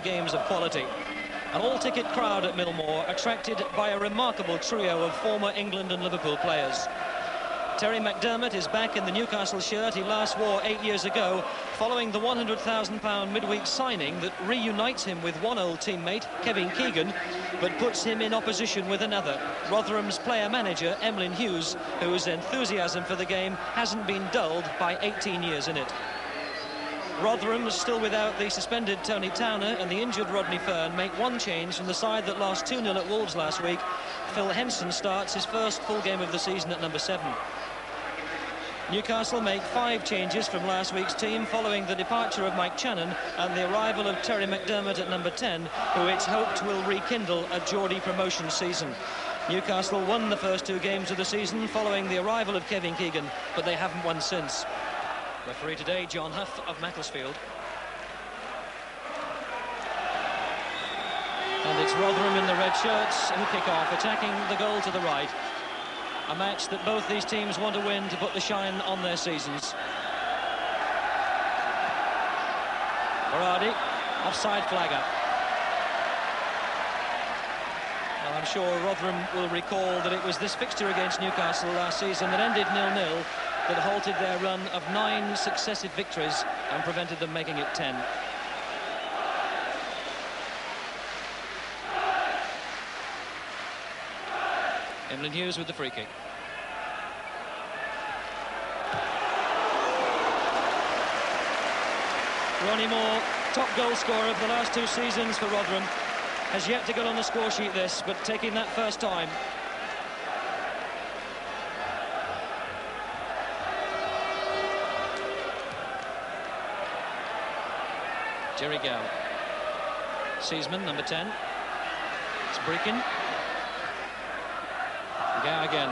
games of quality. An all-ticket crowd at Millmoor, attracted by a remarkable trio of former England and Liverpool players. Terry McDermott is back in the Newcastle shirt he last wore 8 years ago, following the £100,000 midweek signing that reunites him with one old teammate, Kevin Keegan, but puts him in opposition with another, Rotherham's player-manager, Emlyn Hughes, whose enthusiasm for the game hasn't been dulled by 18 years in it. Rotherham is still without the suspended Tony Towner, and the injured Rodney Fern make one change from the side that lost 2-0 at Wolves last week. Phil Henson starts his first full game of the season at number 7. Newcastle make 5 changes from last week's team following the departure of Mike Channon and the arrival of Terry McDermott at number 10, who it's hoped will rekindle a Geordie promotion season. Newcastle won the first 2 games of the season following the arrival of Kevin Keegan, but they haven't won since. Referee today, John Huff of Macclesfield. And it's Rotherham in the red shirts who kick off, attacking the goal to the right. A match that both these teams want to win to put the shine on their seasons. Berardi, offside flag up. Well, I'm sure Rotherham will recall that it was this fixture against Newcastle last season that ended 0-0 that halted their run of 9 successive victories and prevented them making it 10. Emlyn Hughes with the free kick. Ronnie Moore, top goal scorer of the last 2 seasons for Rotherham, has yet to get on the score sheet this, but taking that first time. Jerry Gow. Seasman, number 10. It's Breakin. Gow again.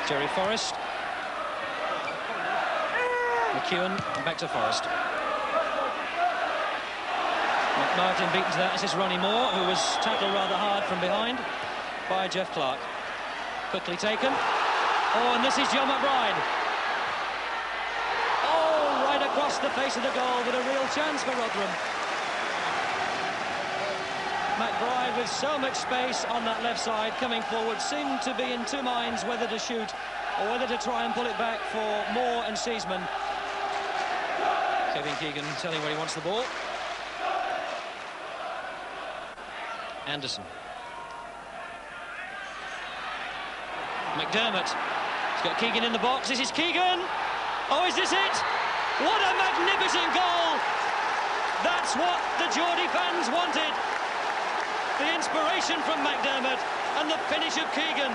Jerry Forrest. McEwen, and back to Forrest. McMartin beaten to that. This is Ronnie Moore, who was tackled rather hard from behind by Jeff Clark. Quickly taken. Oh, and this is Joe McBride. Oh, right across the face of the goal, but a real chance for Rotherham. McBride, with so much space on that left side, coming forward, seemed to be in 2 minds whether to shoot or whether to try and pull it back for Moore and Seasman. Kevin Keegan telling where he wants the ball. Anderson. McDermott. He's got Keegan in the box. This is Keegan. Oh, is this it? What a magnificent goal! That's what the Geordie fans wanted. The inspiration from McDermott and the finish of Keegan.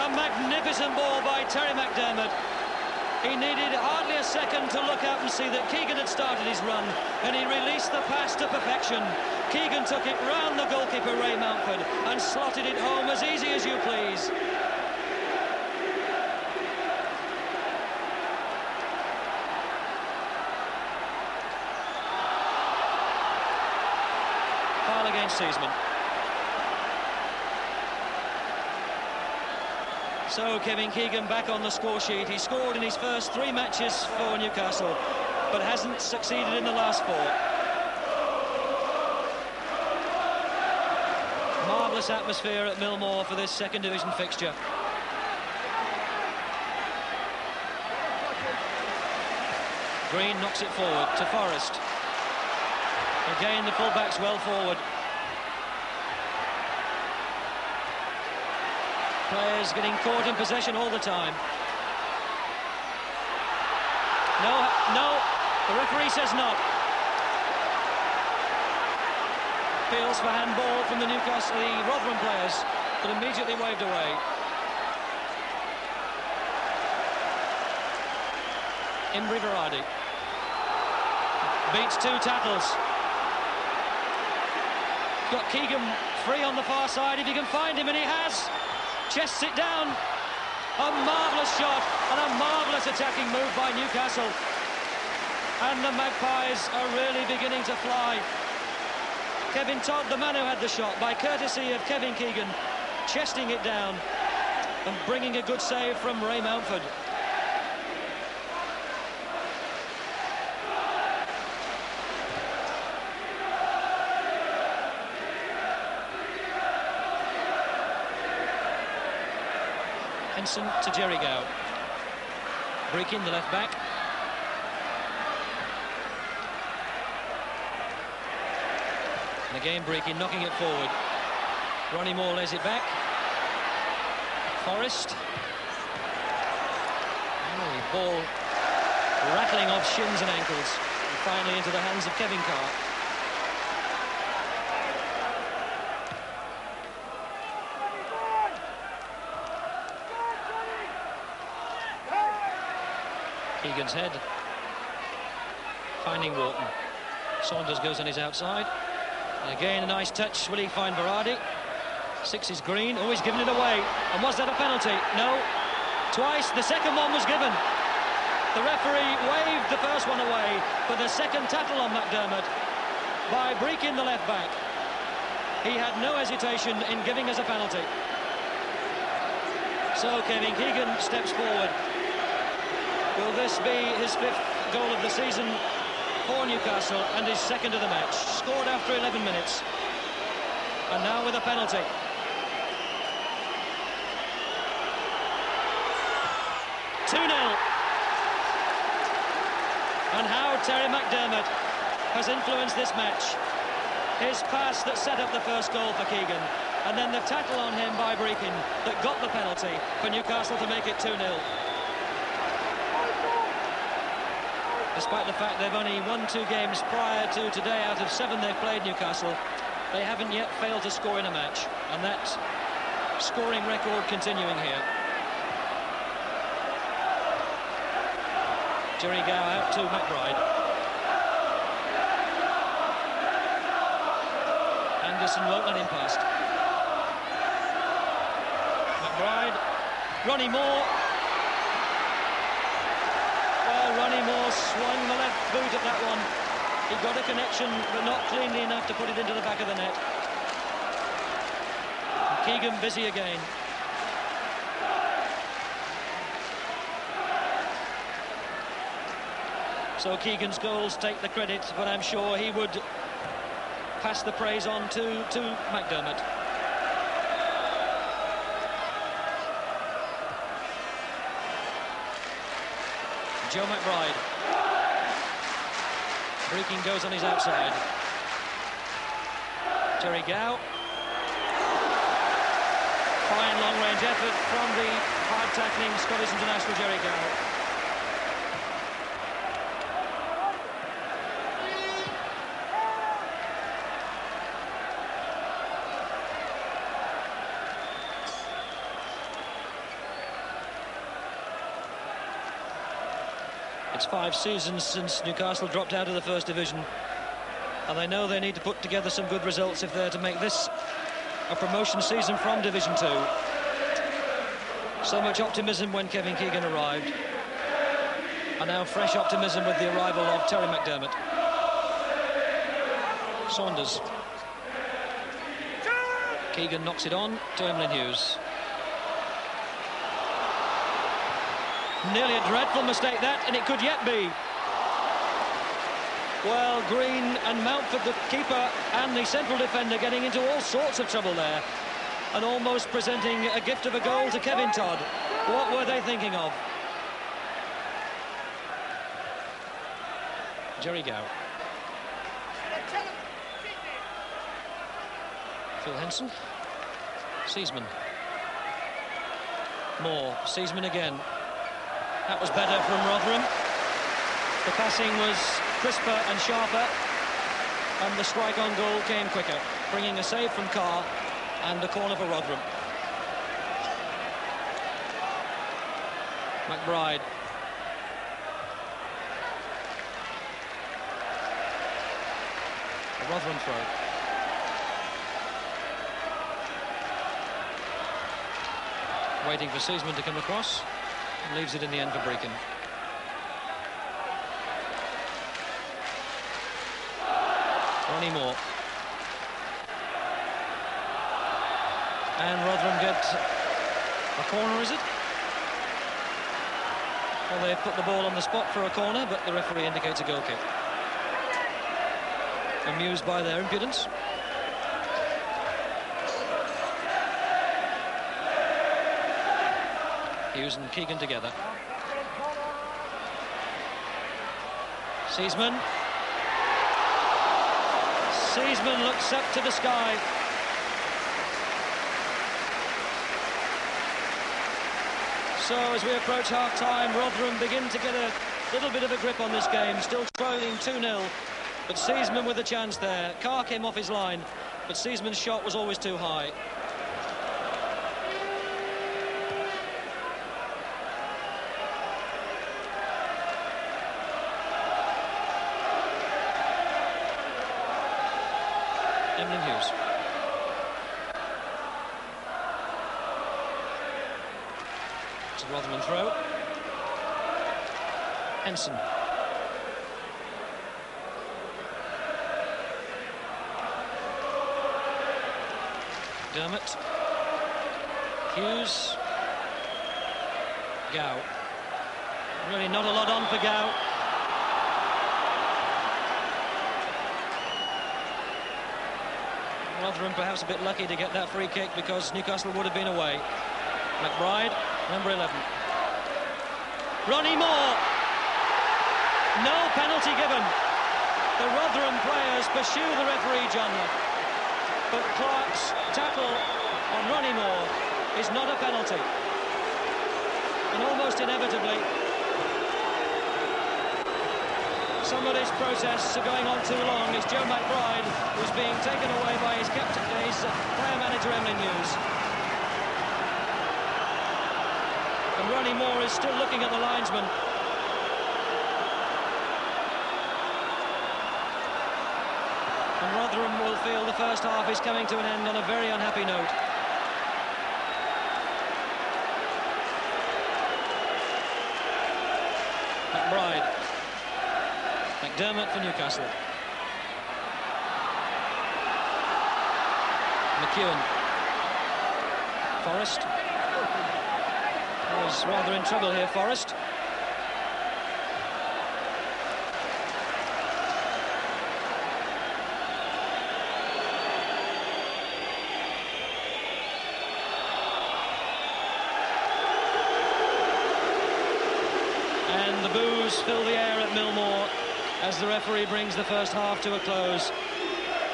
A magnificent ball by Terry McDermott. He needed hardly a second to look up and see that Keegan had started his run, and he released the pass to perfection. Keegan took it round the goalkeeper, Ray Mountford, and slotted it home as easy as you please. Foul against Seasman. So Kevin Keegan back on the score sheet. He scored in his first 3 matches for Newcastle, but hasn't succeeded in the last 4. Marvellous atmosphere at Millmoor for this second division fixture. Green knocks it forward to Forrest. Again, the fullback's well forward. Players getting caught in possession all the time. No, the referee says not. Appeals for handball from the Rotherham players, but immediately waved away. Imbri Berardi beats 2 tackles. Got Keegan free on the far side if he can find him, and he has. Chests it down. A marvellous shot and a marvellous attacking move by Newcastle. And the Magpies are really beginning to fly. Kevin Todd, the man who had the shot, by courtesy of Kevin Keegan, chesting it down and bringing a good save from Ray Mountford. Henson to Jerry Gow. Breaking the left back. And again Breaking, knocking it forward. Ronnie Moore lays it back. Forrest. Oh, ball rattling off shins and ankles. And finally into the hands of Kevin Carr. Keegan's head. Finding Wharton. Saunders goes on his outside. And again, a nice touch. Will he find Berardi? 6 is Green. Oh, he's given it away. And was that a penalty? No. Twice. The second one was given. The referee waved the first one away, but the second tackle on McDermott by Breaking, the left back. He had no hesitation in giving us a penalty. So Kevin Keegan steps forward. Will this be his 5th goal of the season for Newcastle and his 2nd of the match? Scored after 11 minutes. And now with a penalty. And how Terry McDermott has influenced this match. His pass that set up the first goal for Keegan, and then the tackle on him by Breaking that got the penalty for Newcastle to make it 2-0. Despite the fact they've only won 2 games prior to today out of 7 they've played, Newcastle, they haven't yet failed to score in a match, and that scoring record continuing here. Jerry Gow out to McBride. Anderson won't let him past. McBride. Ronnie Moore. Well, Ronnie Moore swung the left boot at that one. He got a connection, but not cleanly enough to put it into the back of the net. And Keegan busy again. So Keegan's goals take the credit, but I'm sure he would pass the praise on to McDermott. Joe McBride. Breaking goes on his outside. Jerry Gow. Fine long-range effort from the hard-tackling Scottish international Jerry Gow. It's 5 seasons since Newcastle dropped out of the First Division, and they know they need to put together some good results if they're to make this a promotion season from Division 2. So much optimism when Kevin Keegan arrived, and now fresh optimism with the arrival of Terry McDermott. Saunders. Keegan knocks it on to Emlyn Hughes. Nearly a dreadful mistake that, and it could yet be. Well, Green and Mountford, the keeper and the central defender, getting into all sorts of trouble there, and almost presenting a gift of a goal to Kevin Todd. What were they thinking of? Jerry Gow. Phil Henson. Seasman. Moore. Seasman again. That was better from Rotherham. The passing was crisper and sharper, and the strike on goal came quicker, bringing a save from Carr and a corner for Rotherham. McBride. A Rotherham throw. Waiting for Seasman to come across. Leaves it in the end for Breaking. Ronnie Moore. And Rotherham get a corner, is it? Well, they've put the ball on the spot for a corner, but the referee indicates a goal kick. Amused by their impudence. Hughes and Keegan together. Seaman. Seaman looks up to the sky. So as we approach half-time, Rotherham begin to get a little bit of a grip on this game, still trailing 2-0. But Seaman with a chance there. Carr came off his line, but Seaman's shot was always too high. Hughes. It's a Rotherham throw. Henson. Dermot. Hughes. Gow. Really not a lot on for Gow. Rotherham perhaps a bit lucky to get that free kick because Newcastle would have been away. McBride, number 11. Ronnie Moore. No penalty given. The Rotherham players pursue the referee, John. But Clark's tackle on Ronnie Moore is not a penalty. And almost inevitably, some of these protests are going on too long. It's Joe McBride who's being taken away by his captain, his player manager Emlyn Hughes. And Ronnie Moore is still looking at the linesman. And Rotherham will feel the first half is coming to an end on a very unhappy note. McBride. McDermott for Newcastle. McEwen. Forrest. Was rather in trouble here, Forrest. And the boos fill the air at Millmore as the referee brings the first half to a close.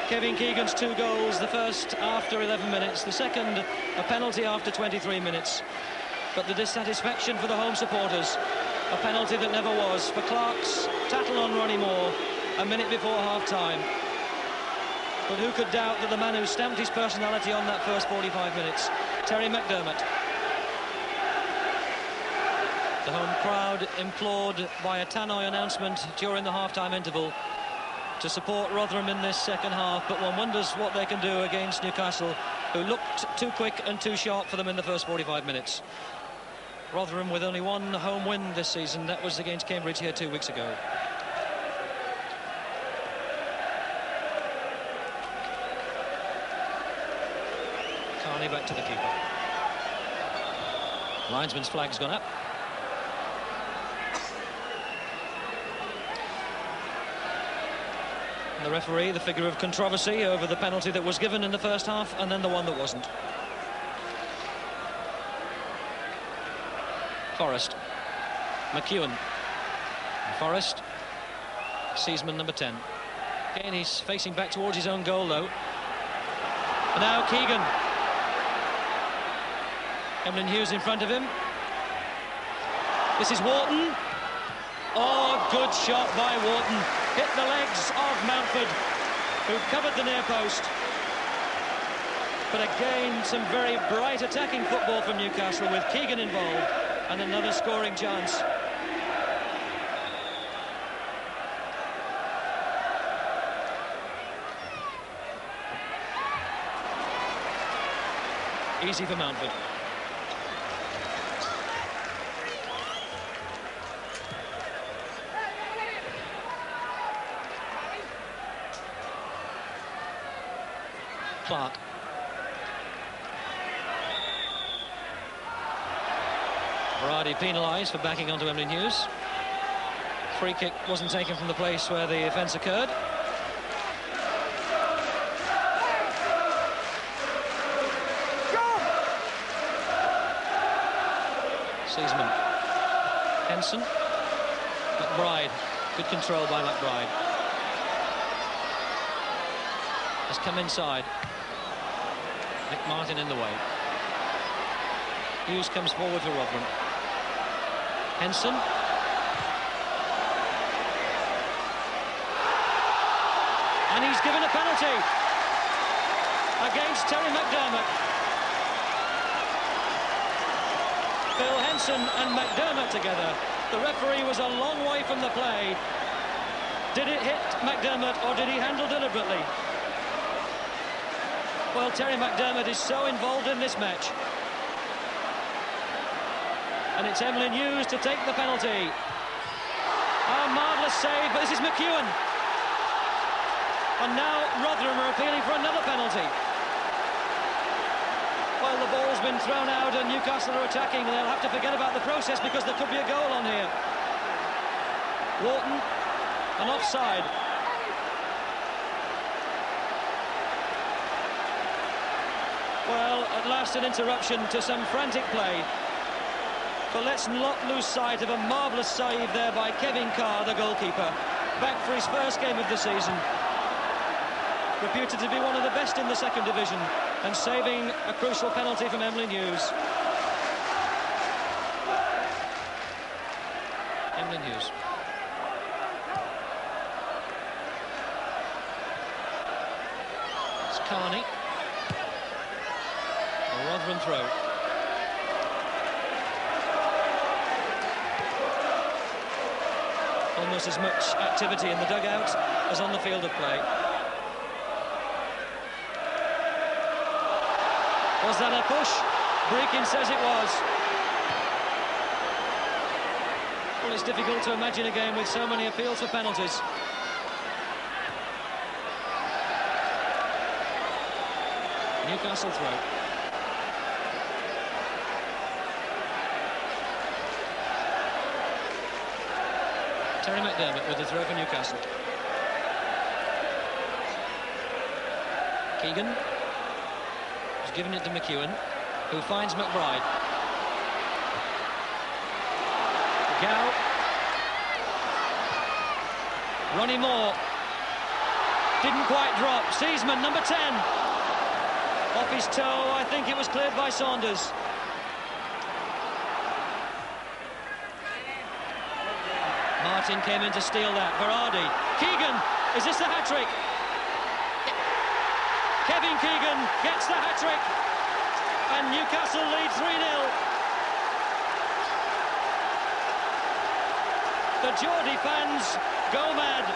Kevin Keegan's 2 goals, the first after 11 minutes, the second a penalty after 23 minutes. But the dissatisfaction for the home supporters, a penalty that never was, for Clark's tattle on Ronnie Moore a minute before half-time. But who could doubt that the man who stamped his personality on that first 45 minutes, Terry McDermott. The home crowd implored by a tannoy announcement during the half-time interval to support Rotherham in this second half, but one wonders what they can do against Newcastle, who looked too quick and too sharp for them in the first 45 minutes. Rotherham with only one home win this season, that was against Cambridge here 2 weeks ago. Carney back to the keeper. Linesman's flag's gone up. And the referee, the figure of controversy over the penalty that was given in the first half and then the one that wasn't. Forrest. McEwen. Forrest. Seaman, number 10. Again, he's facing back towards his own goal, though. And now Keegan. Emlyn Hughes in front of him. This is Wharton. Oh, good shot by Wharton. Hit the legs of Mountford, who covered the near post. But again, some very bright attacking football from Newcastle with Keegan involved and another scoring chance. Easy for Mountford. Clark. Vardy penalised for backing onto Emily Hughes. Free kick wasn't taken from the place where the offence occurred. Seasman. Henson. McBride. Good control by McBride. Has come inside. Nick Martin in the way. Hughes comes forward for Rotherham. Henson. And he's given a penalty against Terry McDermott. Phil Henson and McDermott together. The referee was a long way from the play. Did it hit McDermott or did he handle deliberately? Well, Terry McDermott is so involved in this match. And it's Emlyn Hughes to take the penalty. A marvellous save, but this is McEwen. And now Rotherham are appealing for another penalty. Well, the ball's been thrown out and Newcastle are attacking, and they'll have to forget about the process because there could be a goal on here. Wharton, an offside. Well, at last an interruption to some frantic play. But let's not lose sight of a marvellous save there by Kevin Carr, the goalkeeper. Back for his first game of the season. Reputed to be one of the best in the second division, and saving a crucial penalty from Emlyn Hughes. Emlyn Hughes. It's Carney. A Rotherham throw. Almost as much activity in the dugout as on the field of play. Was that a push? Breakin says it was. Well, it's difficult to imagine a game with so many appeals for penalties. Newcastle throw. Terry McDermott with the throw for Newcastle. Keegan. Giving it to McEwen, who finds McBride. Gow. Ronnie Moore. Didn't quite drop. Seasman, number 10. Off his toe, I think it was cleared by Saunders. Martin came in to steal that. Vardy. Keegan, is this the hat-trick? Kevin Keegan gets the hat-trick, and Newcastle lead 3-0. The Geordie fans go mad.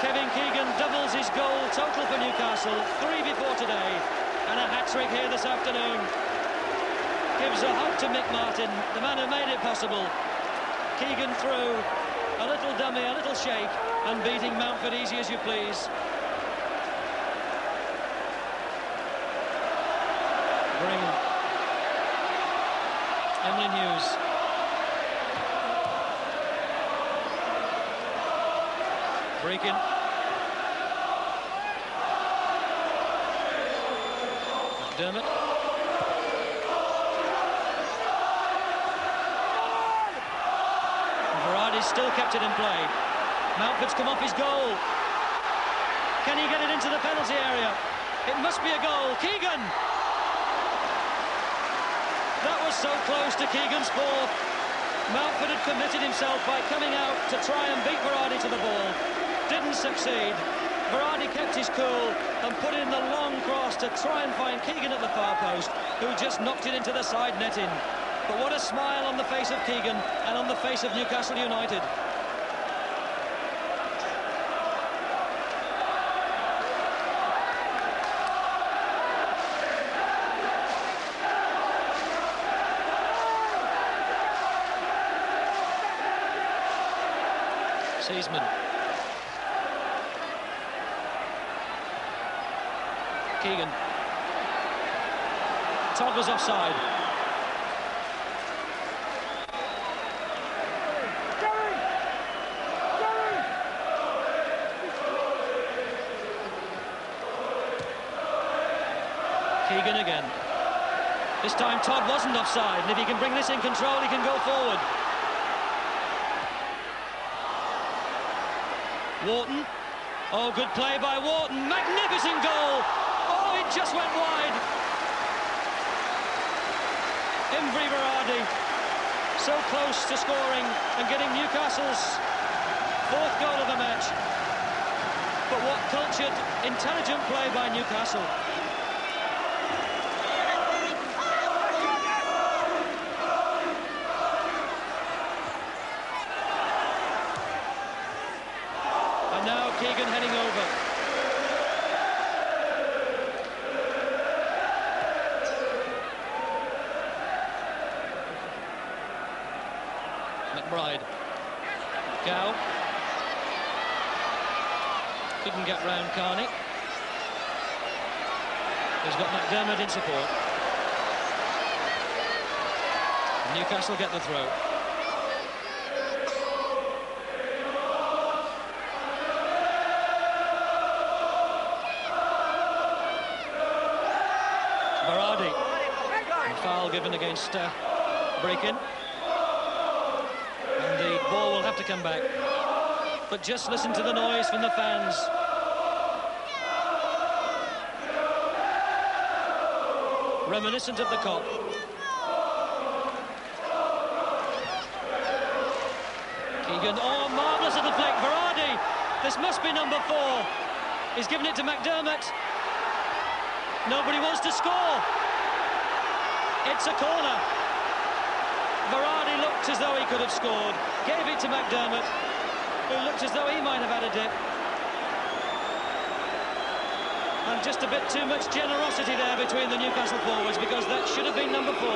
Kevin Keegan doubles his goal total for Newcastle, 3 before today, and a hat-trick here this afternoon. Gives a hug to Mick Martin, the man who made it possible. Keegan through, a little dummy, a little shake, and beating Mountford easy as you please. Bring Emlyn Hughes. Breakin. McDermott. Vardy's still kept it in play. Mountford's come off his goal. Can he get it into the penalty area? It must be a goal. Keegan! That was so close to Keegan's fourth. Mountford had committed himself by coming out to try and beat Vardy to the ball. Didn't succeed. Vardy kept his cool and put in the long cross to try and find Keegan at the far post, who just knocked it into the side netting. But what a smile on the face of Keegan and on the face of Newcastle United. Seasman. Keegan. Todd was offside. Keegan again. This time Todd wasn't offside, and if he can bring this in control, he can go forward. Wharton. Oh, good play by Wharton. Magnificent goal. Oh, it just went wide. Imri Berardi, so close to scoring and getting Newcastle's 4th goal of the match. But what cultured, intelligent play by Newcastle. And now Keegan heading over. McBride. Gow. Couldn't get round Carney. He's got McDermott in support. Newcastle get the throw. Berardi. Foul given against break-in. And the ball will have to come back. But just listen to the noise from the fans. Reminiscent of the Kop. Keegan, oh, marvellous little flick. Berardi, this must be number 4. He's given it to McDermott. Nobody wants to score. It's a corner. Berardi looked as though he could have scored. Gave it to McDermott, who looked as though he might have had a dip. And just a bit too much generosity there between the Newcastle forwards, because that should have been number 4.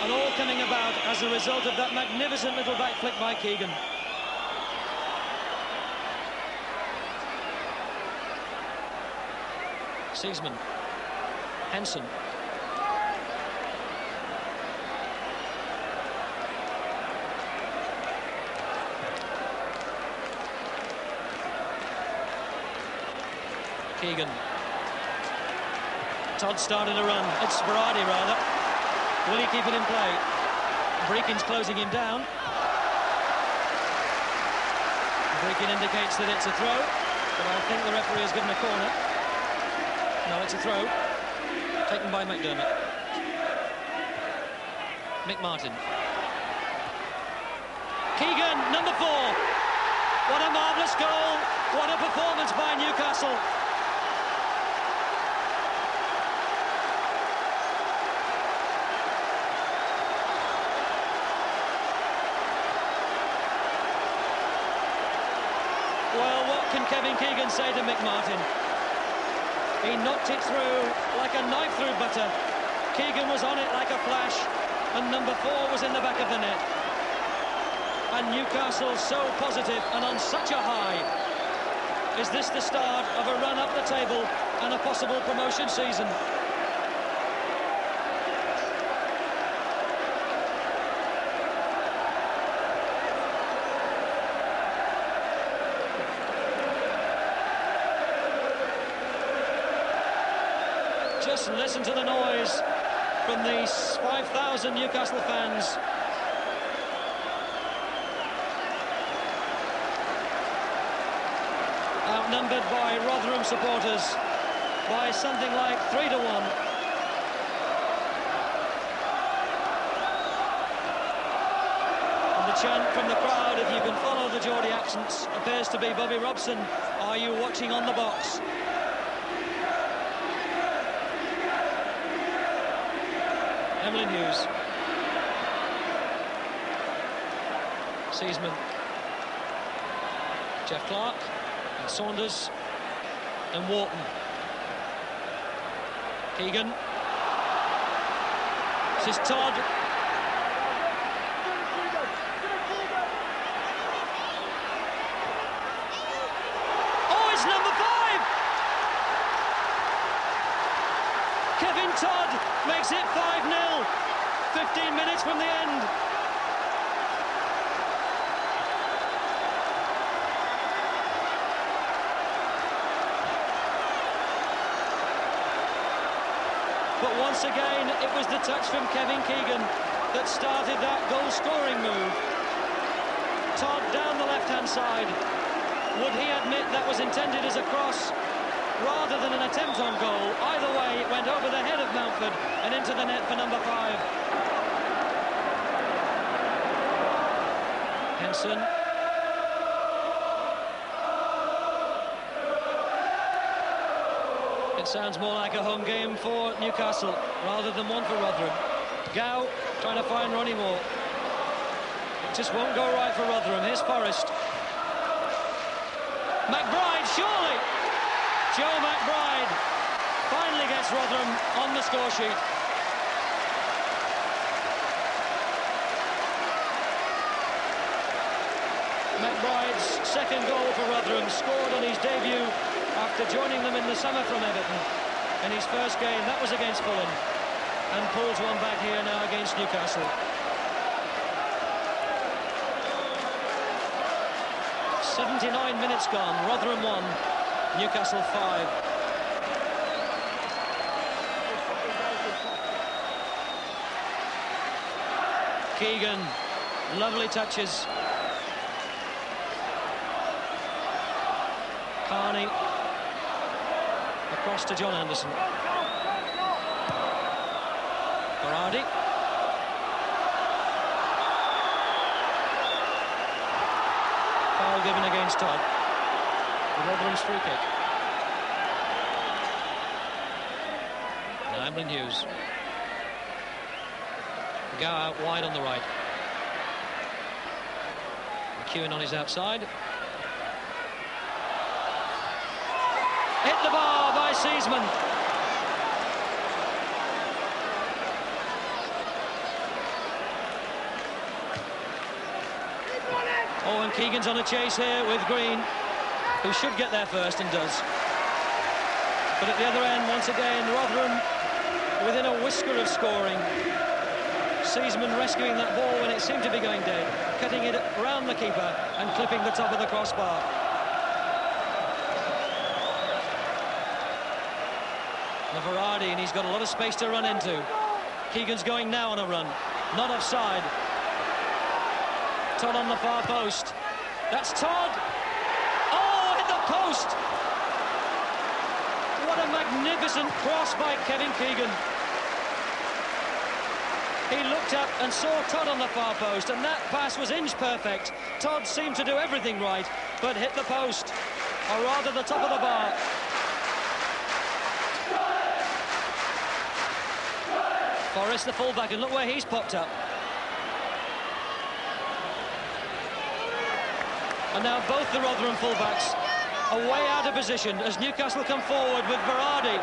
And all coming about as a result of that magnificent little back flick by Keegan. Seaman. Henson. Keegan. Todd started a run. It's Berardi, rather. Will he keep it in play? Breakin's closing him down. Breakin indicates that it's a throw, but I think the referee has given a corner. No, it's a throw. Taken by McDermott. Mick Martin. Keegan, number 4. What a marvellous goal. What a performance by Newcastle. Well, what can Kevin Keegan say to Mick Martin? He knocked it through like a knife through butter. Keegan was on it like a flash, and number 4 was in the back of the net. And Newcastle so positive and on such a high. Is this the start of a run up the table and a possible promotion season? Just listen to the noise from these 5,000 Newcastle fans. Outnumbered by Rotherham supporters by something like 3 to 1. And the chant from the crowd, if you can follow the Geordie accents, appears to be Bobby Robson. Are you watching on the box? Emily Hughes. Seaman. Jeff Clark. And Saunders. And Wharton. Keegan. This is Todd. Oh, it's number 5! Is it 5-0? 15 minutes from the end. But once again, it was the touch from Keegan that started that goal-scoring move. Todd down the left-hand side. Would he admit that was intended as a cross rather than an attempt on goal? Either way, it went over the head of Mountford and into the net for number 5. Henson. It sounds more like a home game for Newcastle rather than one for Rotherham. Gow trying to find Ronnie Moore. It just won't go right for Rotherham. Here's Forrest. McBride, surely! Joe McBride finally gets Rotherham on the score sheet. McBride's second goal for Rotherham, scored on his debut after joining them in the summer from Everton in his first game. That was against Fulham, and pulls one back here now against Newcastle. 79 minutes gone. Rotherham 1, Newcastle 5. Keegan, lovely touches. Carney across to John Anderson. Berardi. Foul given against Todd. The Rotherham's free kick. Now Emlyn Hughes. Gow out wide on the right. McEwen on his outside. Hit the bar by Seaman. Oh, and Keegan's on a chase here with Green, who should get there first and does. But at the other end, once again, Rotherham within a whisker of scoring. Seaman rescuing that ball when it seemed to be going dead, cutting it around the keeper and clipping the top of the crossbar. Berardi, and he's got a lot of space to run into. Keegan's going now on a run, not offside. Todd on the far post. That's Todd. Oh, hit the post. What a magnificent cross by Keegan. He looked up and saw Todd on the far post, and that pass was inch perfect. Todd seemed to do everything right, but hit the post, or rather the top of the bar. Forrest, the fullback, and look where he's popped up. And now both the Rotherham fullbacks are way out of position as Newcastle come forward with Berardi.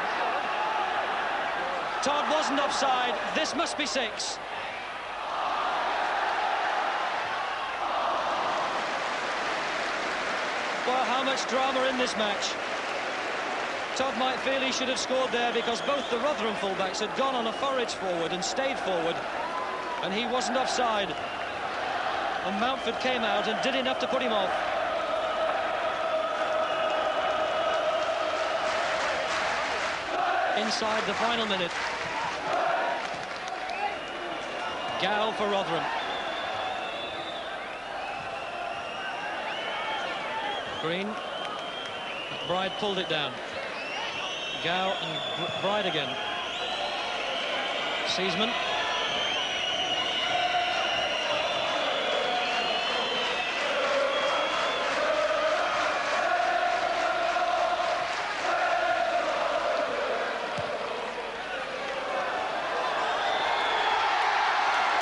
Todd wasn't offside. This must be 6. Well, how much drama in this match. Todd might feel he should have scored there because both the Rotherham fullbacks had gone on a forage forward and stayed forward, and he wasn't offside. And Mountford came out and did enough to put him off. Inside the final minute. Gow for Rotherham. Green. McBride pulled it down. Gow and Bride again. Seaman.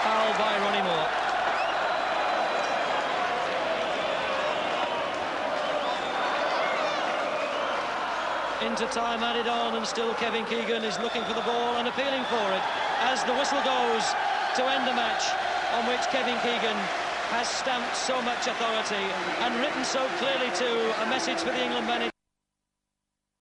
Foul by Ronnie Moore. Into time added on, and still Keegan is looking for the ball and appealing for it as the whistle goes to end the match on which Keegan has stamped so much authority and written so clearly to a message for the England manager.